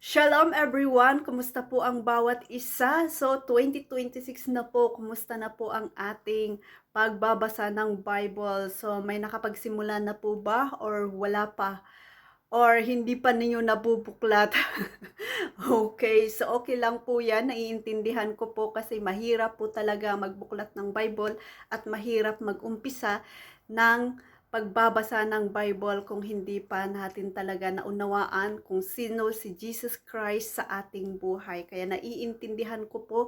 Shalom everyone! Kumusta po ang bawat isa? So 2026 na po, kumusta na po ang ating pagbabasa ng Bible? So may nakapagsimula na po ba or wala pa? Or hindi pa ninyo nabubuklat? Okay, so okay lang po yan. Naiintindihan ko po kasi mahirap po talaga magbuklat ng Bible at mahirap mag-umpisa ng pagbabasa ng Bible kung hindi pa natin talaga naunawaan kung sino si Jesus Christ sa ating buhay. Kaya naiintindihan ko po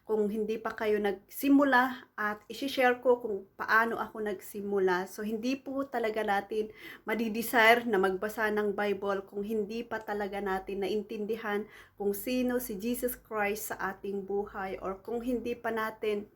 kung hindi pa kayo nagsimula at isi-share ko kung paano ako nagsimula. So hindi po talaga natin madidesire na magbasa ng Bible kung hindi pa talaga natin naintindihan kung sino si Jesus Christ sa ating buhay or kung hindi pa natin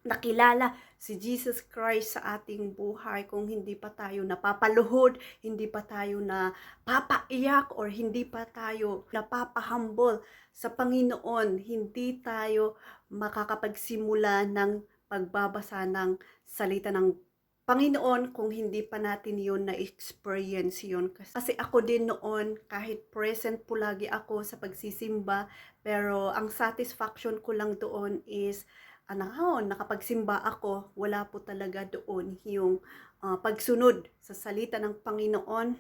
nakilala si Jesus Christ sa ating buhay, kung hindi pa tayo napapaluhod, hindi pa tayo napapaiyak, or hindi pa tayo napapahumble sa Panginoon, hindi tayo makakapagsimula ng pagbabasa ng salita ng Panginoon kung hindi pa natin yun na-experience yun. Kasi ako din noon, kahit present po lagi ako sa pagsisimba, pero ang satisfaction ko lang doon is nakapagsimba ako, wala po talaga doon yung pagsunod sa salita ng Panginoon.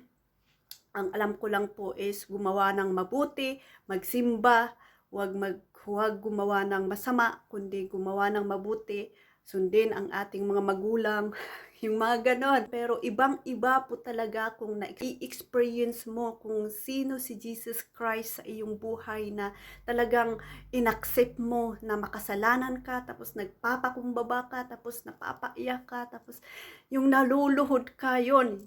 Ang alam ko lang po is gumawa ng mabuti, magsimba, huwag gumawa ng masama, kundi gumawa ng mabuti, sundin ang ating mga magulang, yung mga ganon. Pero ibang-iba po talaga kung na-experience mo kung sino si Jesus Christ sa iyong buhay, na talagang inaccept mo na makasalanan ka, tapos nagpapakumbaba ka, tapos napapaiyak ka, tapos yung naluluhod ka, yun,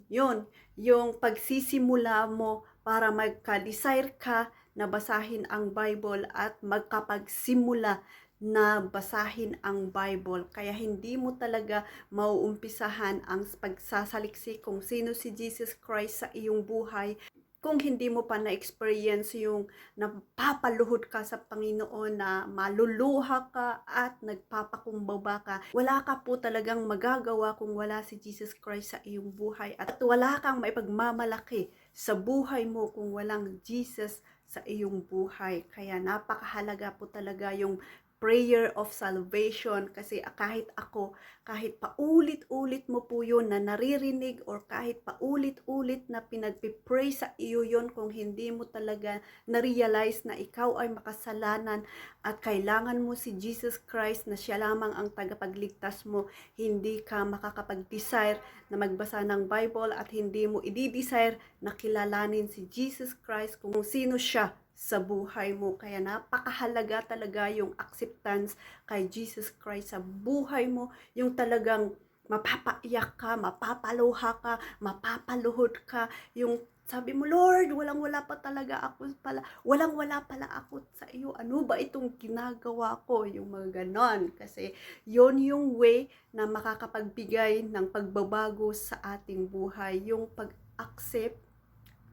yung pagsisimula mo para magka-desire ka na basahin ang Bible at magkapagsimula na basahin ang Bible. Kaya hindi mo talaga mauumpisahan ang pagsasaliksik kung sino si Jesus Christ sa iyong buhay kung hindi mo pa na-experience yung napapaluhod ka sa Panginoon, na maluluha ka at nagpapakumbaba ka. Wala ka po talagang magagawa kung wala si Jesus Christ sa iyong buhay. At wala kang maipagmamalaki sa buhay mo kung walang Jesus sa iyong buhay. Kaya napakahalaga po talaga yung prayer of salvation, kasi kahit ako, kahit paulit-ulit mo po yun na naririnig, or kahit paulit-ulit na pinagpipray sa iyo yun, kung hindi mo talaga na-realize na ikaw ay makasalanan at kailangan mo si Jesus Christ na siya lamang ang tagapagligtas mo, hindi ka makakapag-desire na magbasa ng Bible at hindi mo i-desire na kilalanin si Jesus Christ kung sino siya sa buhay mo. Kaya napakahalaga talaga yung acceptance kay Jesus Christ sa buhay mo, yung talagang mapapaiyak ka, mapapaluha ka, mapapaluhod ka, yung sabi mo, Lord, walang-wala pa talaga ako pala, walang-wala pala ako sa iyo, ano ba itong ginagawa ko, yung mga ganon. Kasi yon yung way na makakapagbigay ng pagbabago sa ating buhay, yung pag-accept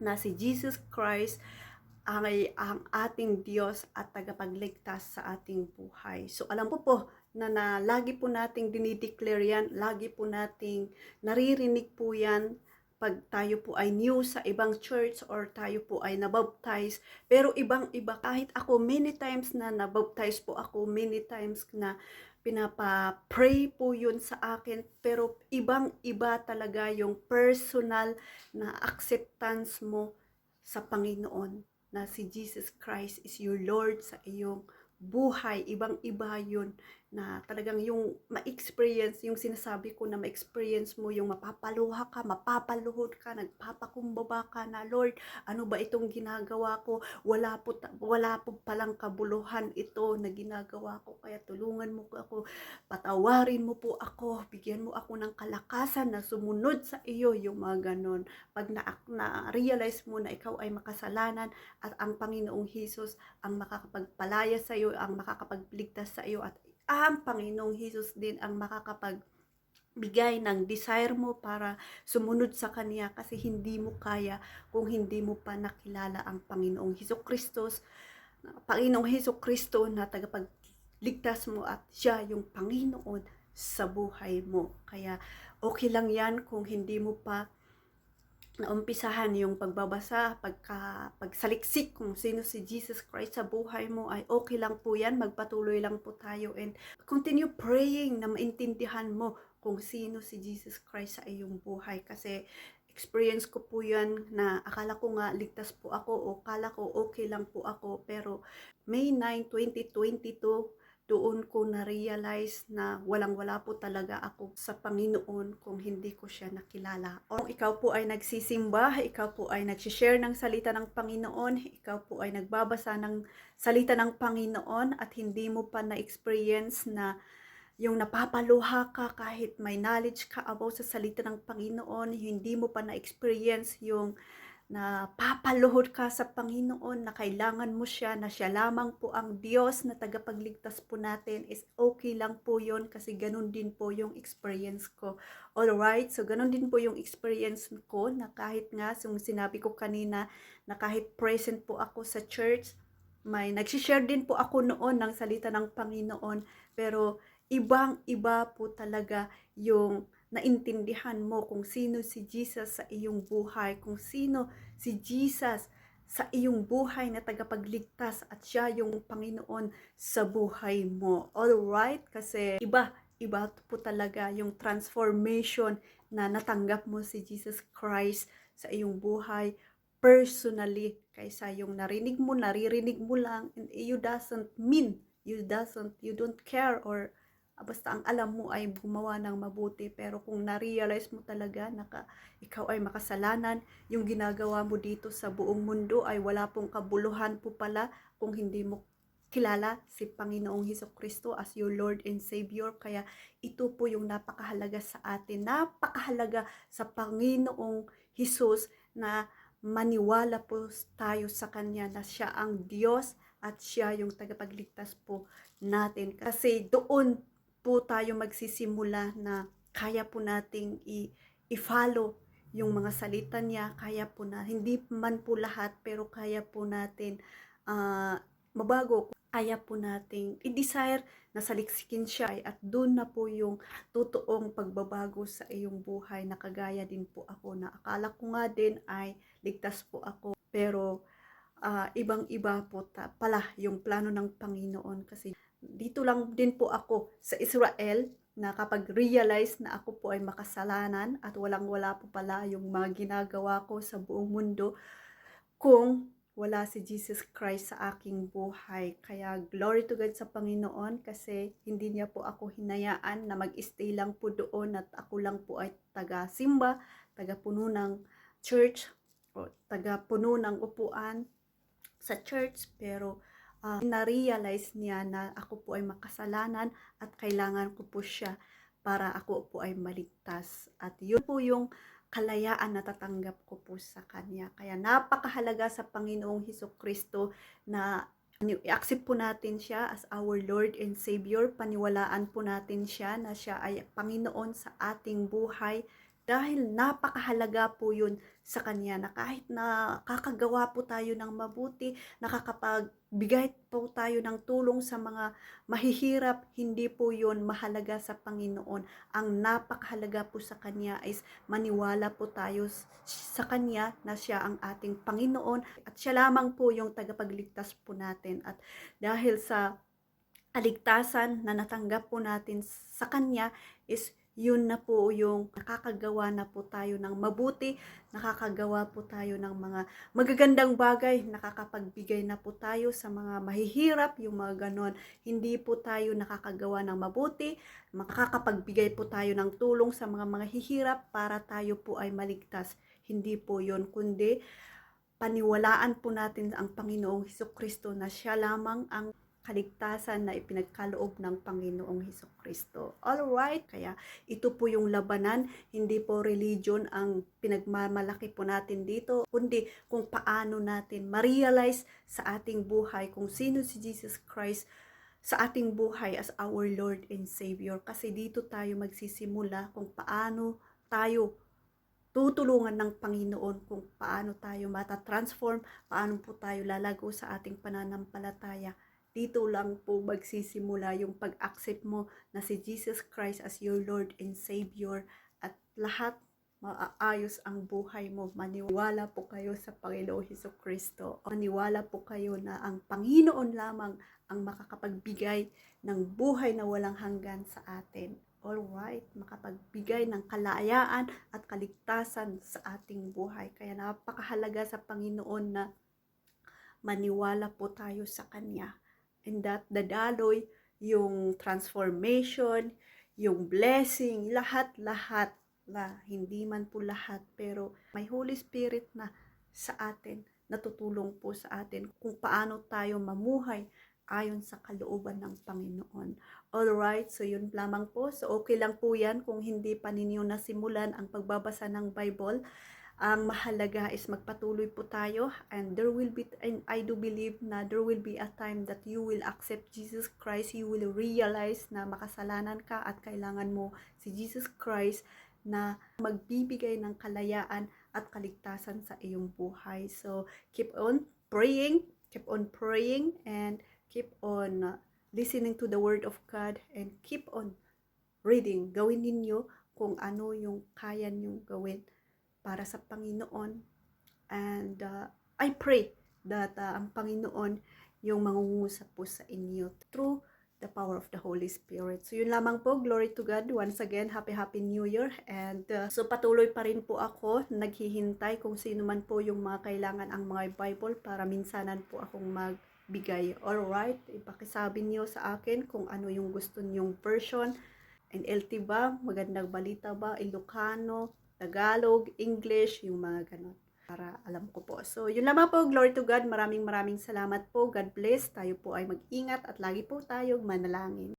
na si Jesus Christ ay ang ating Diyos at tagapagligtas sa ating buhay. So alam po po na lagi po nating dinideclare yan, lagi po nating naririnig po yan pag tayo po ay new sa ibang church or tayo po ay nabaptize. Pero ibang-iba, kahit ako many times na nabaptize po ako, many times na pinapa-pray po yun sa akin, pero ibang-iba talaga yung personal na acceptance mo sa Panginoon, na si Jesus Christ is your Lord sa iyong buhay. Ibang-iba yun, na talagang yung ma-experience, yung sinasabi ko na ma-experience mo, yung mapapaluha ka, mapapaluhod ka, nagpapakumbaba ka na, Lord, ano ba itong ginagawa ko? Wala po palang kabuluhan ito na ginagawa ko, kaya tulungan mo ako, patawarin mo po ako, bigyan mo ako ng kalakasan na sumunod sa iyo, yung mga ganon. Pag na-realize mo na ikaw ay makasalanan at ang Panginoong Hesus ang makakapagpalaya sa iyo, ang makakapagligtas sa iyo, at ang Panginoong Hesus din ang makakapagbigay ng desire mo para sumunod sa Kanya, kasi hindi mo kaya kung hindi mo pa nakilala ang Panginoong Hesus Kristo na tagapagligtas mo, at siya yung Panginoon sa buhay mo. Kaya okay lang yan kung hindi mo pa naumpisahan yung pagbabasa, pagsaliksik kung sino si Jesus Christ sa buhay mo, ay okay lang po yan, magpatuloy lang po tayo and continue praying na maintindihan mo kung sino si Jesus Christ sa iyong buhay. Kasi experience ko po yan na akala ko nga ligtas po ako o akala ko okay lang po ako, pero May 9, 2022, doon ko na-realize na walang-wala po talaga ako sa Panginoon kung hindi ko siya nakilala. O ikaw po ay nagsisimba, ikaw po ay nagsishare ng salita ng Panginoon, ikaw po ay nagbabasa ng salita ng Panginoon at hindi mo pa na-experience na yung napapaluha ka kahit may knowledge ka about sa salita ng Panginoon, hindi mo pa na-experience yung na papaluhod ka sa Panginoon, na kailangan mo siya, na siya lamang po ang Diyos na tagapagligtas po natin, is okay lang po yun kasi ganun din po yung experience ko. Alright, so ganun din po yung experience ko na kahit nga, yung sinabi ko kanina, na kahit present po ako sa church, may nagsishare din po ako noon ng salita ng Panginoon, pero ibang-iba po talaga yung naintindihan mo kung sino si Jesus sa iyong buhay, kung sino si Jesus sa iyong buhay na tagapagligtas at siya yung Panginoon sa buhay mo. Alright? Kasi iba po talaga yung transformation na natanggap mo si Jesus Christ sa iyong buhay personally kaysa yung naririnig mo lang and you don't care or basta ang alam mo ay gumawa ng mabuti, pero kung na-realize mo talaga na ikaw ay makasalanan, yung ginagawa mo dito sa buong mundo ay wala pong kabuluhan po pala kung hindi mo kilala si Panginoong Hesukristo as your Lord and Savior. Kaya ito po yung napakahalaga sa atin, napakahalaga sa Panginoong Hesus na maniwala po tayo sa Kanya na siya ang Diyos at siya yung tagapagligtas po natin. Kasi doon po tayo magsisimula na kaya po nating i-follow yung mga salita niya, kaya po na, hindi man po lahat, pero kaya po natin mabago, kaya po nating i-desire na saliksikin siya at doon na po yung totoong pagbabago sa iyong buhay na kagaya din po ako na akala ko nga din ay ligtas po ako, pero ibang-iba po pala yung plano ng Panginoon. Kasi dito lang din po ako sa Israel na kapag realize na ako po ay makasalanan at walang-wala po pala yung mga ginagawa ko sa buong mundo kung wala si Jesus Christ sa aking buhay. Kaya glory to God sa Panginoon kasi hindi niya po ako hinayaan na mag-stay lang po doon at ako lang po ay taga-simba, taga-puno ng church o taga-puno ng upuan sa church, pero na-realize niya na ako po ay makasalanan at kailangan ko po siya para ako po ay maligtas. At yun po yung kalayaan na tatanggap ko po sa Kanya. Kaya napakahalaga sa Panginoong Hesukristo na i-accept po natin siya as our Lord and Savior. Paniwalaan po natin siya na siya ay Panginoon sa ating buhay. Dahil napakahalaga po yun sa Kanya na kahit na kakagawa po tayo ng mabuti, nakakapagbigay po tayo ng tulong sa mga mahihirap, hindi po yun mahalaga sa Panginoon. Ang napakahalaga po sa Kanya is maniwala po tayo sa Kanya na siya ang ating Panginoon at siya lamang po yung tagapagligtas po natin. At dahil sa kaligtasan na natanggap po natin sa Kanya is yun na po yung nakakagawa na po tayo ng mabuti, nakakagawa po tayo ng mga magagandang bagay, nakakapagbigay na po tayo sa mga mahihirap, yung mga ganon. Hindi po tayo nakakagawa ng mabuti, makakapagbigay po tayo ng tulong sa mga mahihirap para tayo po ay maligtas. Hindi po yun, kundi paniwalaan po natin ang Panginoong Hesukristo na siya lamang ang kaligtasan na ipinagkaloob ng Panginoong Hesukristo. Alright, kaya ito po yung labanan, hindi po religion ang pinagmamalaki po natin dito, kundi kung paano natin ma-realize sa ating buhay kung sino si Jesus Christ sa ating buhay as our Lord and Savior. Kasi dito tayo magsisimula kung paano tayo tutulungan ng Panginoon, kung paano tayo matatransform, paano po tayo lalago sa ating pananampalataya. Dito lang po magsisimula yung pag-accept mo na si Jesus Christ as your Lord and Savior at lahat maaayos ang buhay mo. Maniwala po kayo sa Panginoong Hesukristo. Maniwala po kayo na ang Panginoon lamang ang makakapagbigay ng buhay na walang hanggan sa atin. Alright, makapagbigay ng kalayaan at kaligtasan sa ating buhay. Kaya napakahalaga sa Panginoon na maniwala po tayo sa Kanya. And that dadaloy yung transformation, yung blessing, lahat-lahat na hindi man po lahat, pero may Holy Spirit na sa atin, natutulong po sa atin kung paano tayo mamuhay ayon sa kalooban ng Panginoon. Alright, so yun lamang po. So okay lang po yan kung hindi pa ninyo nasimulan ang pagbabasa ng Bible. Ang mahalaga is magpatuloy po tayo, and I do believe na there will be a time that you will accept Jesus Christ. You will realize na makasalanan ka at kailangan mo si Jesus Christ na magbibigay ng kalayaan at kaligtasan sa iyong buhay. So keep on praying, and keep on listening to the Word of God, and keep on reading. Gawin ninyo kung ano yung kaya nyo gawin para sa Panginoon. And I pray that ang Panginoon yung mangungusap po sa inyo through the power of the Holy Spirit. So yun lamang po. Glory to God. Once again, Happy New Year. And so patuloy pa rin po ako naghihintay kung sino man po yung mga kailangan ang mga Bible para minsanan po akong magbigay. Alright, ipakisabi niyo sa akin kung ano yung gusto niyong version. NLT ba? Magandang balita ba? Ilocano? Tagalog, English, yung mga ganon. Para alam ko po. So, yun lamang po. Glory to God. Maraming salamat po. God bless. Tayo po ay mag-ingat at lagi po tayong manalangin.